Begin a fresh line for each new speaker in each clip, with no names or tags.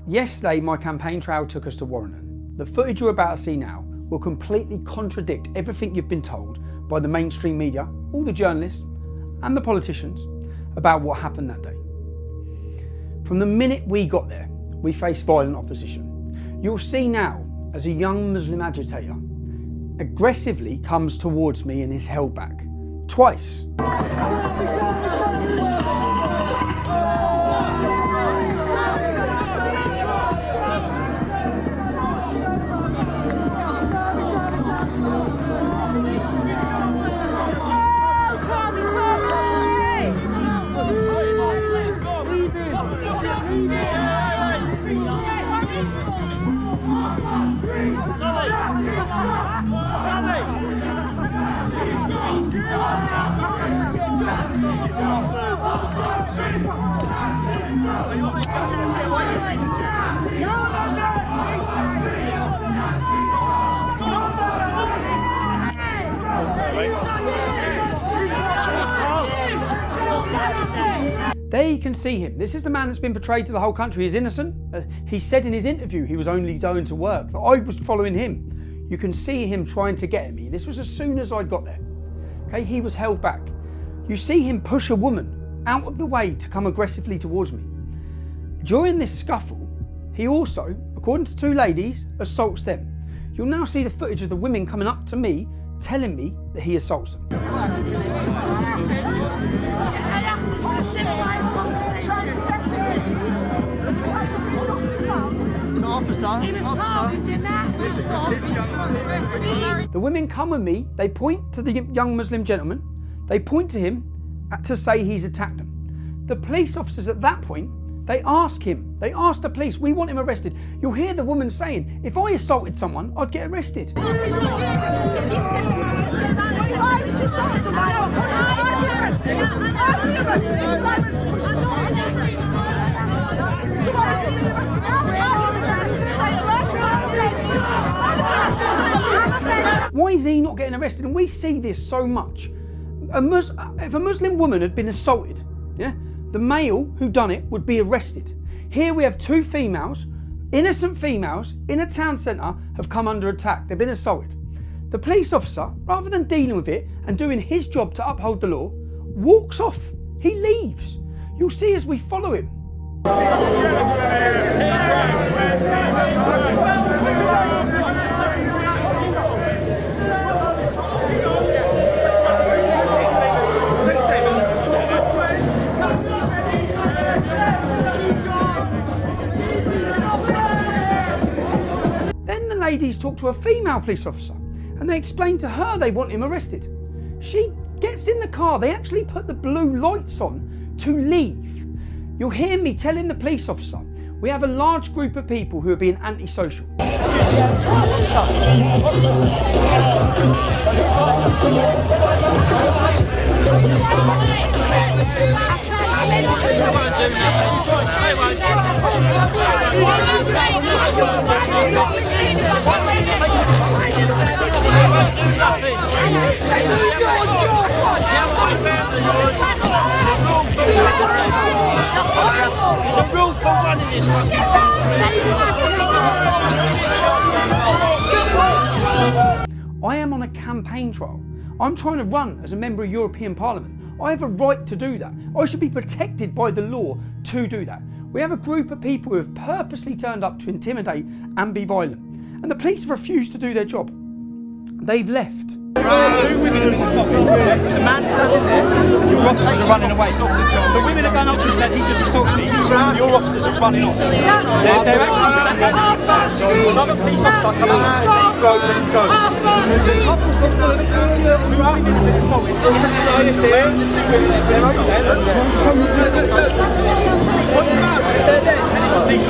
Yesterday, my campaign trail took us to Warrington. The footage you're about to see now will completely contradict everything you've been told by the mainstream media, all the journalists and the politicians about what happened that day. From the minute we got there, we faced violent opposition. You'll see now as a young Muslim agitator aggressively comes towards me and is held back. Twice. There you can see him. This is the man that's been portrayed to the whole country as innocent. He said in his interview he was only going to work, that I was following him. You can see him trying to get at me. This was as soon as I got there. Okay, he was held back. You see him push a woman out of the way to come aggressively towards me. During this scuffle, he also, according to two ladies, assaults them. You'll now see the footage of the women coming up to me, telling me that he assaults them. The women come with me, they point to the young Muslim gentleman, they point to him to say he's attacked them. The police officers at that point, they ask the police, we want him arrested. You'll hear the woman saying, if I assaulted someone, I'd get arrested. Why is he not getting arrested? And we see this so much. If a Muslim woman had been assaulted, the male who done it would be arrested. Here we have two females, innocent females, in a town centre have come under attack. They've been assaulted. The police officer, rather than dealing with it and doing his job to uphold the law, walks off. He leaves. You'll see as we follow him. Ladies talk to a female police officer and they explain to her they want him arrested. She gets in the car, they actually put the blue lights on to leave. You'll hear me telling the police officer, we have a large group of people who are being antisocial. I am on a campaign trail. I'm trying to run as a member of European Parliament. I have a right to do that. I should be protected by the law to do that. We have a group of people who have purposely turned up to intimidate and be violent. And the police have refused to do their job. They've left. Two women have been assaulted. The man standing there, your officers are running away. The women are going up to him and saying, he just assaulted me. Your officers are running off. They're actually another police officer come out and says, let's go. The couple's got to who haven't been assaulted. They're there telling the police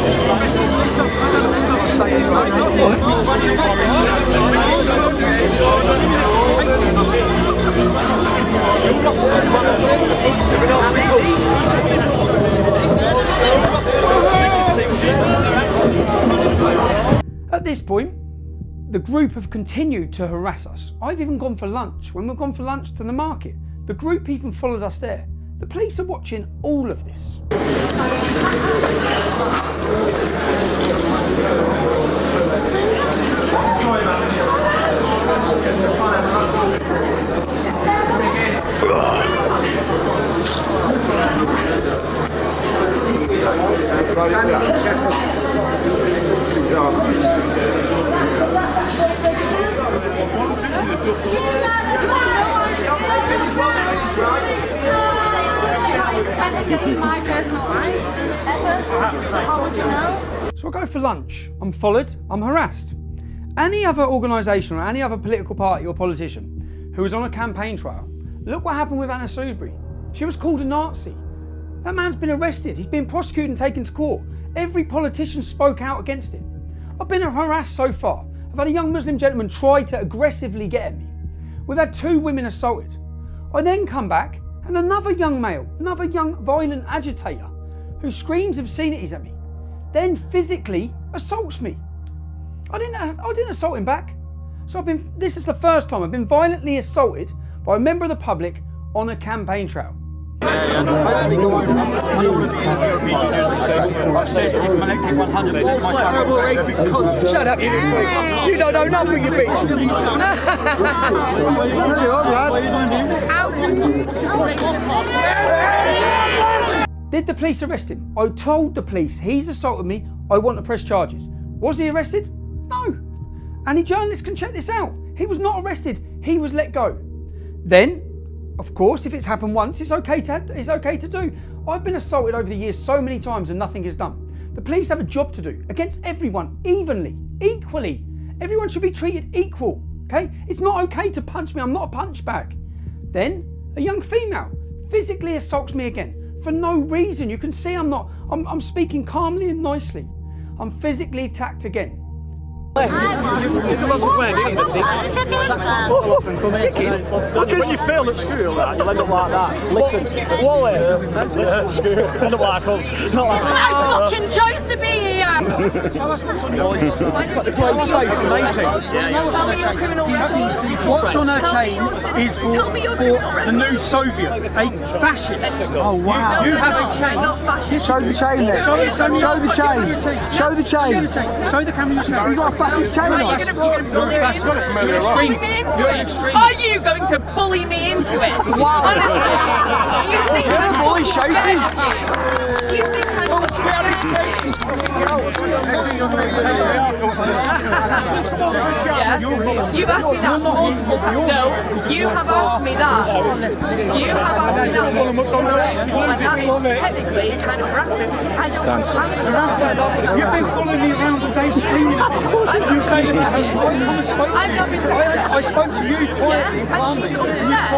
At this point, the group have continued to harass us. I've even gone for lunch. When we've gone for lunch to the market, the group even followed us there. The police are watching all of this.
My personal life ever. How would you know?
So I go for lunch, I'm followed, I'm harassed. Any other organisation or any other political party or politician who was on a campaign trail, look what happened with Anna Sudbury. She was called a Nazi. That man's been arrested, he's been prosecuted and taken to court. Every politician spoke out against him. I've been harassed so far. I've had a young Muslim gentleman try to aggressively get at me. We've had 2 women assaulted. I then come back and another young male, another young violent agitator who screams obscenities at me, then physically assaults me. I didn't assault him back. So this is the first time I've been violently assaulted by a member of the public on a campaign trail.
I've said if I'm elected 100%, my terrible racist cunt. Shut up, you don't know nothing, you bitch.
Did the police arrest him? I told the police he's assaulted me, I want to press charges. Was he arrested? No. Any journalists can check this out. He was not arrested, he was let go. Then, of course, if it's happened once, it's okay to do. I've been assaulted over the years so many times and nothing is done. The police have a job to do against everyone, evenly, equally. Everyone should be treated equal, okay? It's not okay to punch me, I'm not a punch bag. Then, a young female physically assaults me again for no reason. You can see I'm speaking calmly and nicely. I'm physically attacked again.
Because you fail at school, you'll end up like that. Listen, Wally, listen at school, end up like us. Not like
it's my fucking choice to be here.
What's on her chain is for the new Soviet, a fascist.
Oh wow!
You have a chain.
Show the chain then. Show the chain. Show the chain.
Show the camera.
You got a fascist chain on.
You're extreme. You're an extreme.
Are you going to bully me into it? Honestly, do you think I'm fucking scared of you? Do you think I'm Yeah, you've asked me that multiple times. No, you have asked me that. You have asked me that multiple times. And that is technically kind of harassment because I don't want to answer.
You've been following me around all day screaming at me. You say that
I've not been
I spoke to you quietly.
and she's upset.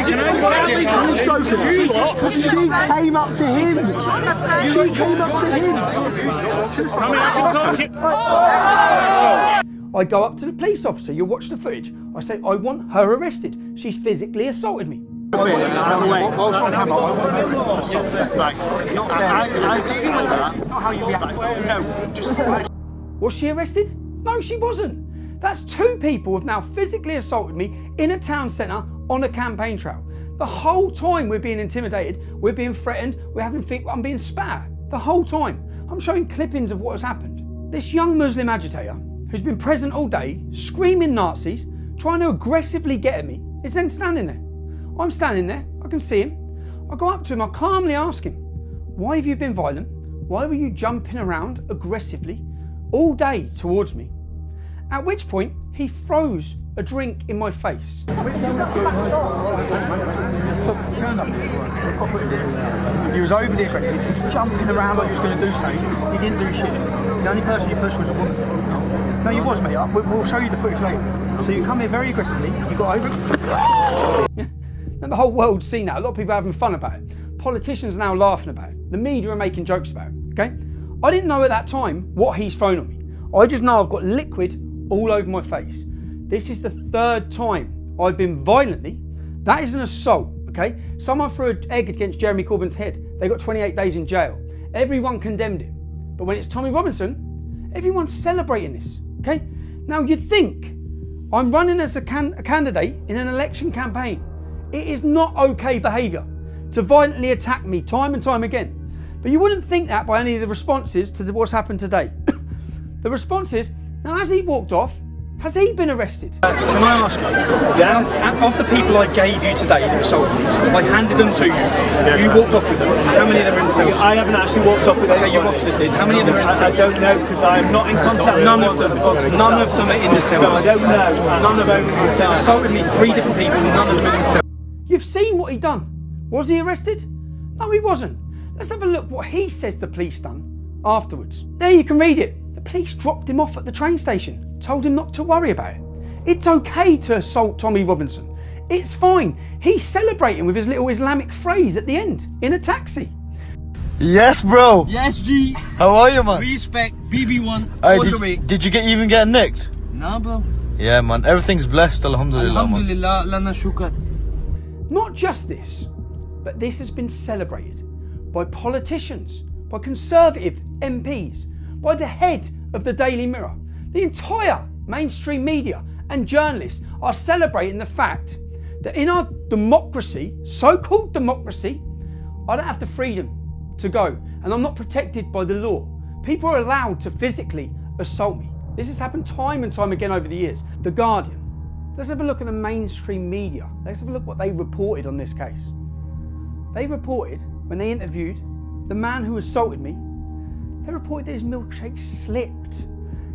You ended up getting upset.
She came up to him. She came up to him.
I go up to the police officer, you watch the footage. I say, I want her arrested. She's physically assaulted me.
I'm dealing with that. Not how you react. No, just.
Was she arrested? No, she wasn't. That's 2 people who have now physically assaulted me in a town centre on a campaign trail. The whole time we're being intimidated, we're being threatened, I'm being spat at. The whole time. I'm showing clippings of what has happened. This young Muslim agitator, who's been present all day, screaming Nazis, trying to aggressively get at me, is then standing there. I'm standing there, I can see him. I go up to him, I calmly ask him, why have you been violent? Why were you jumping around aggressively all day towards me? At which point, he throws a drink in my face.
He was overly aggressive, he was jumping around like he was going to do something. He didn't do shit. The only person you pushed was a woman. No, you was, mate. We'll show you the footage later. So you come here very aggressively, you got over it.
And the whole world's seen that. A lot of people are having fun about it. Politicians are now laughing about it. The media are making jokes about it, okay? I didn't know at that time what he's thrown on me. I just know I've got liquid all over my face. This is the 3rd time I've been violently. That is an assault, okay? Someone threw an egg against Jeremy Corbyn's head. They got 28 days in jail. Everyone condemned him. But when it's Tommy Robinson, everyone's celebrating this, okay? Now you'd think I'm running as a candidate in an election campaign It is not okay behaviour to violently attack me time and time again. But you wouldn't think that by any of the responses to what's happened today. The response is, now has he walked off? Has he been arrested?
Can I ask you, of the people I gave you today that assaulted me, I handed them to you, you walked off with them, how many of them are in cells?
I haven't actually walked off with any.
Okay, your officers did. How many of them are in cells?
I don't know because I'm not in contact with
None of them are in the cells.
So I don't know.
None of them assaulted me, 3 different people, none of them are in cells.
You've seen what he done. Was he arrested? No, he wasn't. Let's have a look what he says the police done afterwards. There you can read it. The police dropped him off at the train station, told him not to worry about it. It's okay to assault Tommy Robinson. It's fine. He's celebrating with his little Islamic phrase at the end in a taxi.
Yes, bro.
Yes, G.
How are you, man?
Respect. BB1.
Hey,
All the way.
did you even get nicked?
Nah, bro.
Yeah, man. Everything's blessed. Alhamdulillah, man.
Alhamdulillah. Lana shukr.
Not just this, but this has been celebrated by politicians, by Conservative MPs, by the head of the Daily Mirror. The entire mainstream media and journalists are celebrating the fact that in our democracy, so-called democracy, I don't have the freedom to go and I'm not protected by the law. People are allowed to physically assault me. This has happened time and time again over the years. The Guardian. Let's have a look at the mainstream media. Let's have a look what they reported on this case. They reported, when they interviewed the man who assaulted me, they reported that his milkshake slipped.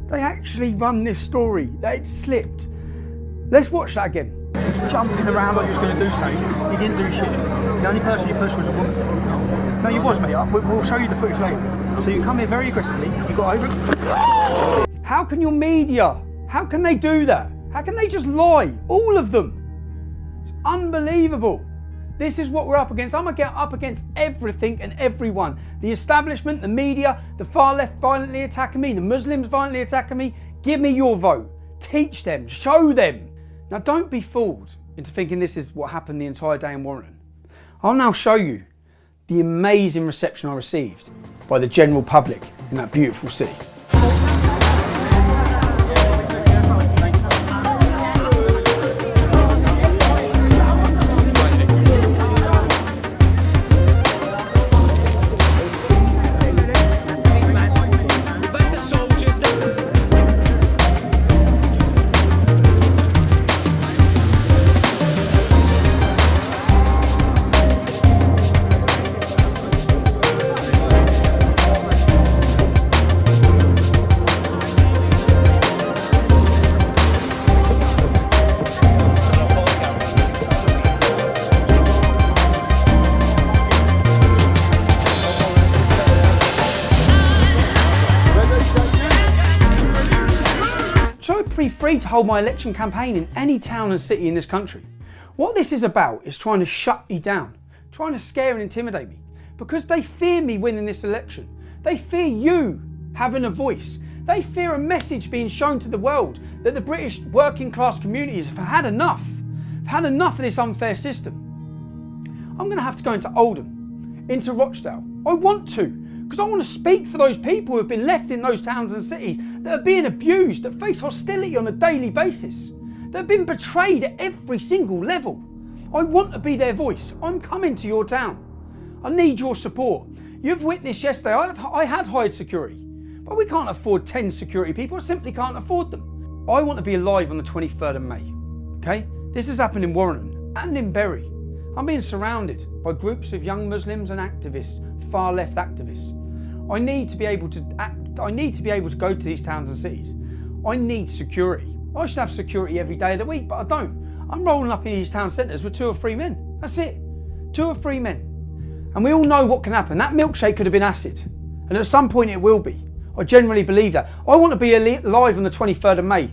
They actually run this story, that it slipped. Let's watch that again.
He was jumping around like he was going to do something. He didn't do shit. The only person you pushed was a woman. No, you was, mate. We'll show you the footage later. So you come here very aggressively, you got over it.
How can your media, how can they do that? How can they just lie? All of them. It's unbelievable. This is what we're up against. I'm up against everything and everyone. The establishment, the media, the far left violently attacking me, the Muslims violently attacking me. Give me your vote. Teach them, show them. Now don't be fooled into thinking this is what happened the entire day in Warrington. I'll now show you the amazing reception I received by the general public in that beautiful city. So I'd be free to hold my election campaign in any town and city in this country. What this is about is trying to shut me down, trying to scare and intimidate me, because they fear me winning this election. They fear you having a voice. They fear a message being shown to the world that the British working class communities have had enough. Have had enough of this unfair system. I'm going to have to go into Oldham, into Rochdale. I want to, because I want to speak for those people who have been left in those towns and cities that are being abused, that face hostility on a daily basis, that have been betrayed at every single level. I want to be their voice. I'm coming to your town. I need your support. You've witnessed yesterday, I had hired security, but we can't afford 10 security people. I simply can't afford them. I want to be alive on the 23rd of May, okay? This has happened in Warrington and in Bury. I'm being surrounded by groups of young Muslims and activists, far left activists. I need to be able to go to these towns and cities. I need security. I should have security every day of the week, but I don't. I'm rolling up in these town centres with 2 or 3 men. That's it. 2 or 3 men. And we all know what can happen. That milkshake could have been acid. And at some point it will be. I genuinely believe that. I want to be alive on the 23rd of May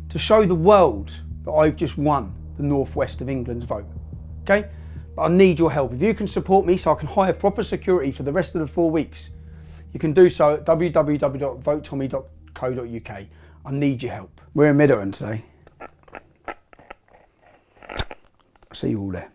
to show the world that I've just won the northwest of England's vote. Okay? But I need your help. If you can support me so I can hire proper security for the rest of the 4 weeks, you can do so at www.votetommy.co.uk. I need your help. We're in Middleton today. I'll see you all there.